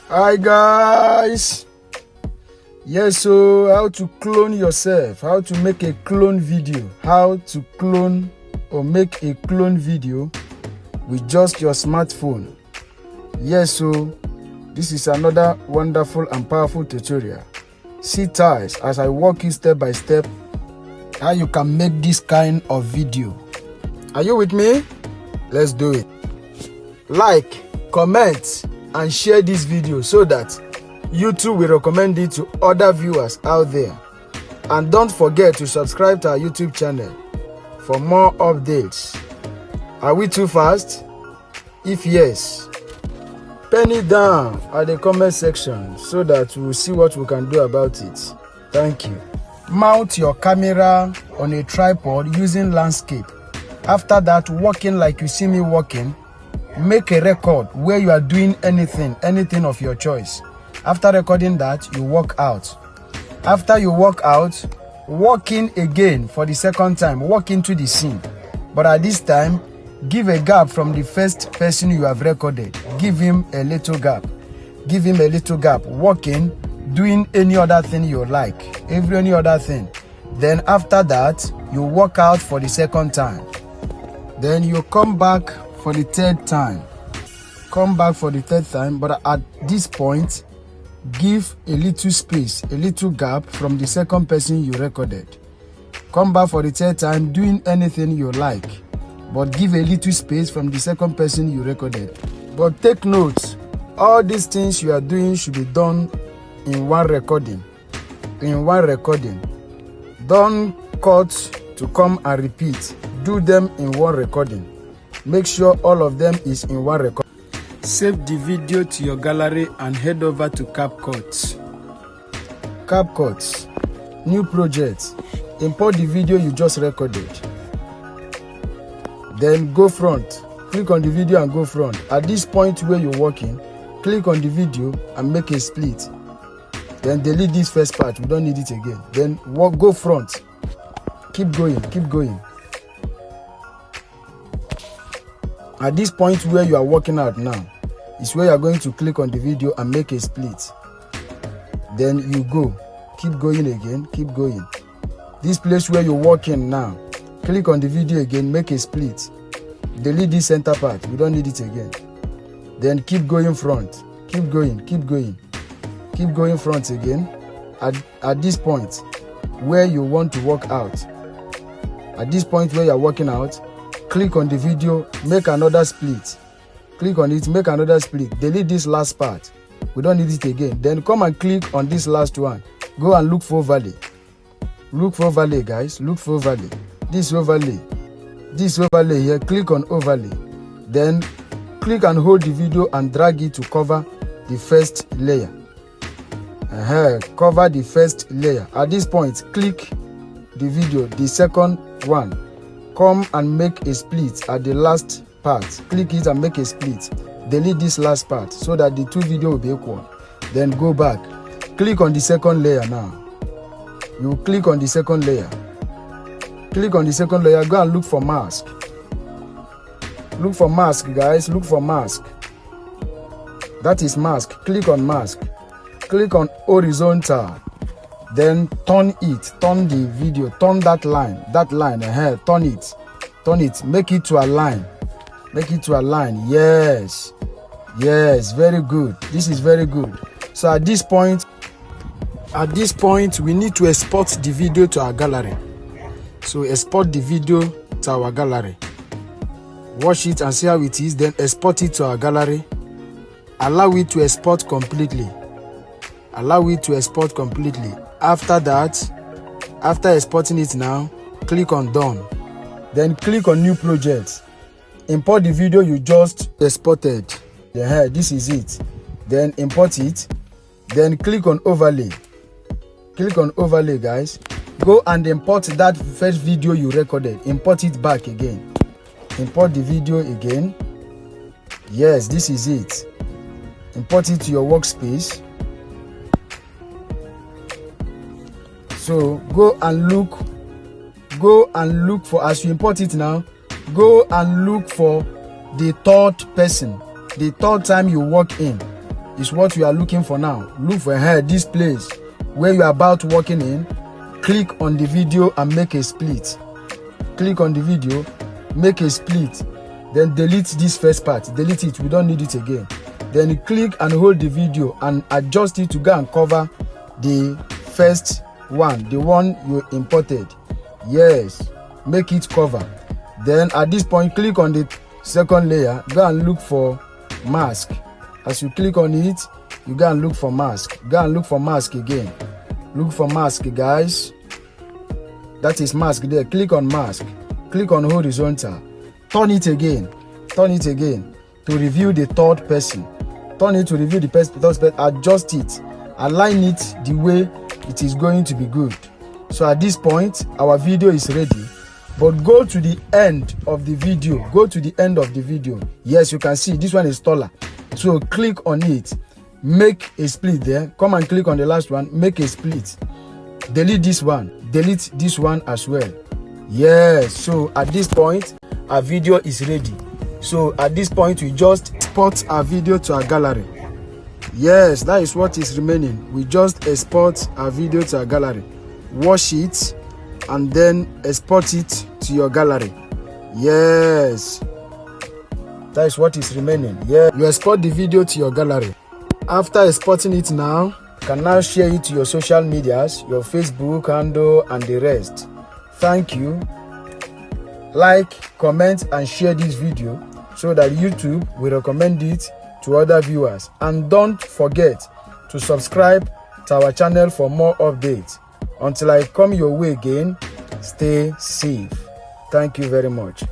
Hi guys, yes, so how to clone yourself, how to make a clone video, how to clone or make a clone video with just your smartphone. Yes, so this is another wonderful and powerful tutorial. Sit tight as I walk you step by step how you can make this kind of video. Are you with me? Let's do it. Like, comment and share this video so that YouTube will recommend it to other viewers out there. And don't forget to subscribe to our YouTube channel for more updates. Are we too fast? If yes, pen it down at the comment section so that we'll see what we can do about it. Thank you. Mount your camera on a tripod using landscape. After that, walking like you see me walking, make a record where you are doing anything of your choice. After recording that, you walk out. After you walk out, walk in again for the second time, walk into the scene. But at this time, give a gap from the first person you have recorded. Give him a little gap. Give him a little gap. Walk in, doing any other thing you like, any other thing. Then after that, you walk out for the second time. Then you come back for the third time. Come back for the third time, but at this point, give a little space, a little gap from the second person you recorded. Come back for the third time, doing anything you like, but give a little space from the second person you recorded. But take note, all these things you are doing should be done in one recording. In one recording. Don't cut to come and repeat. Do them in one recording. Make sure all of them is in one record. Save the video to your gallery and head over to CapCut. CapCut, new project. Import the video you just recorded. Then go front. Click on the video and go front. At this point where you're working, click on the video and make a split. Then delete this first part. We don't need it again. Then go front. Keep going. Keep going. At this point where you are working out now, is where you are going to click on the video and make a split. Then you go. Keep going again. Keep going. This place where you're working now, click on the video again, make a split. Delete this center part. We don't need it again. Then keep going front. Keep going. Keep going. Keep going front again. At this point where you want to work out. At this point where you are working out, click on the video, make another split. Click on it, make another split. Delete this last part. We don't need it again. Then come and click on this last one. Go and look for overlay. Look for overlay, guys. Look for overlay. This overlay. This overlay here. Click on overlay. Then click and hold the video and drag it to cover the first layer. Cover the first layer. At this point, click the video, the second one. Come and make a split at the last part. Click it and make a split. Delete this last part so that the two videos will be equal. Then go back. Click on the second layer now. You click on the second layer. Click on the second layer. Go and look for mask. Look for mask, guys. Look for mask. That is mask. Click on mask. Click on horizontal. Then turn it, turn the video, turn that line, turn it, make it to align, yes, very good, this is very good. So at this point, we need to export the video to our gallery. So export the video to our gallery, watch it and see how it is, then export it to our gallery, allow it to export completely. After that, after exporting it now, click on done. Then click on new project. Import the video you just exported. This is it. Then import it. Then click on overlay. Click on overlay, guys. Go and import that first video you recorded. Import it back again. Import the video again. Yes, this is it. Import it to your workspace. So go and look for, as you import it now, go and look for the third person, the third time you walk in. is what we are looking for now. Look for here, this place where you are about working in. Click on the video and make a split. Click on the video, make a split. Then delete this first part. Delete it. We don't need it again. Then you click and hold the video and adjust it to go and cover the first one, the one you imported. Yes, make it cover. Then at this point, click on the second layer. Go and look for mask. As you click on it, you go and look for mask. Go and look for mask again. Look for mask, guys. That is mask there. Click on mask. Click on horizontal. Turn it again. Turn it again to review the third person. Turn it to review the third person. Adjust it. Align it the way it is going to be good. So at this point, our video is ready. But go to the end of the video. Go to the end of the video. Yes, you can see this one is taller. So click on it. Make a split there. Come and click on the last one. Make a split. Delete this one. Delete this one as well. Yes. So at this point, our video is ready. So at this point, we just export our video to our gallery. Yes, that is what is remaining. We just export our video to our gallery. Wash it and then export it to your gallery. Yes. That is what is remaining. Yeah, you export the video to your gallery. After exporting it now, you can now share it to your social medias, your Facebook handle and the rest. Thank you. Like, comment and share this video so that YouTube will recommend it to other viewers. And don't forget to subscribe to our channel for more updates. Until I come your way again, stay safe. Thank you very much.